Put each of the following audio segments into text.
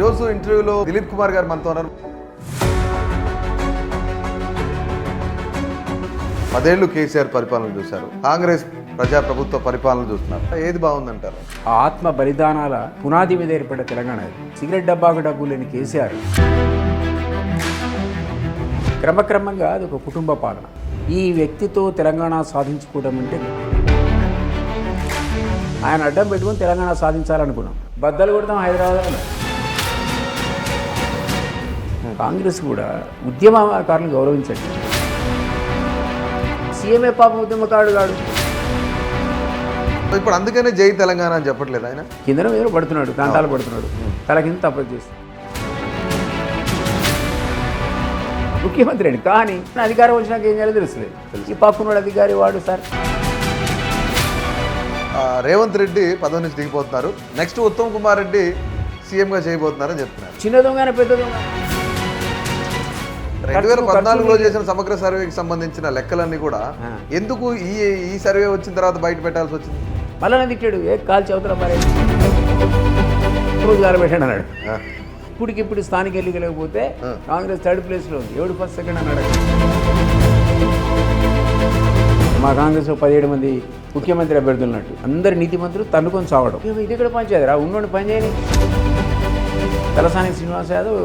ఈరోజు ఇంటర్వ్యూలో దిలీప్ కుమార్ గారు మనతో ఉన్నారు. 10 ఏళ్ళు కేసీఆర్ పరిపాలన చూశారు, కాంగ్రెస్ ప్రజాప్రభుత్వ పరిపాలన చూస్తున్నారు. ఏది బాగుందంటారు? ఆత్మ బలిదానాల పునాది మీద ఏర్పడ్డ తెలంగాణ ఇది. సిగరెట్ డబ్బాకు డబ్బు లేని కేసీఆర్ క్రమక్రమంగా అది ఒక కుటుంబ పాలన. ఈ వ్యక్తితో తెలంగాణ సాధించుకోవడం అంటే ఆయన అడ్డం పెట్టుకుని తెలంగాణ సాధించాలనుకున్నాం. బద్దలు కొడతాం హైదరాబాద్లో. కాంగ్రెస్ కూడా ఉద్యమకారులను గౌరవించండి. సీఎంఏ పాపం ఉద్యమకారుడు కాడు. ఇప్పుడు అందుకనే జై తెలంగాణ అని చెప్పట్లేదు ఆయన. కిందన మీద పడుతున్నాడు, ప్రాంతాలు పడుతున్నాడు, తల కింద తప్పదు చేస్తాడు. ముఖ్యమంత్రి అండి, కానీ అధికారం వచ్చినాక ఏం చేయాలో తెలుస్తుంది. ఈ పక్కన అధికారి వాడు సార్. రేవంత్ రెడ్డి పదవి నుంచి దిగిపోతున్నారు. నెక్స్ట్ ఉత్తమ్ కుమార్ రెడ్డి సీఎంగా చేయబోతున్నారని చెప్తున్నారు. చిన్న దొంగ పెద్ద దొంగ. 2014లో చేసిన సమగ్ర సర్వేకి సంబంధించిన లెక్కలన్నీ కూడా ఎందుకు ఈ సర్వే వచ్చిన తర్వాత బయట పెట్టాల్సి వచ్చింది? మళ్ళీ తిట్టాడు, ఏ కాల్చి అవతల మరి రోజుగారు పెట్టాడు అన్నాడు. ఇప్పటికిప్పుడు స్థానిక ఎన్నికలేకపోతే కాంగ్రెస్ 3rd ప్లేస్లో ఉంది, ఎవడు 1st, 2nd అన్నాడు. మా కాంగ్రెస్లో 17 మంది ముఖ్యమంత్రి అభ్యర్థులు ఉన్నట్టు అందరు నీతి మంత్రులు తన్నుకొని చావడం. ఇది ఇక్కడ పనిచేయదు రా, ఉన్నోడిని పని చేయని. తలసాని శ్రీనివాస్ యాదవ్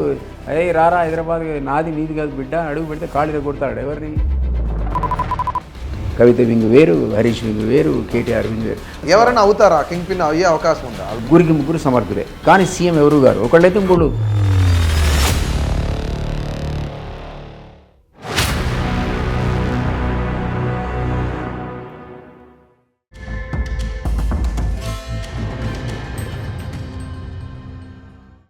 అయ్యి రారా హైదరాబాద్, నాది నీది కాదు బిడ్డ, అడుగు పెడితే కాళీలో కొడతాడు. ఎవరిని? కవిత వింగ్ వేరు, హరీష్ వింగ్ వేరు, కేటీఆర్ వింగ్ వేరు. ఎవరైనా అవుతారా కింగ్ పిన్ అయ్యే అవకాశం ఉందా? 3 సమర్థులే, కానీ సీఎం ఎవరు గారు. ఒకళ్ళైతే 3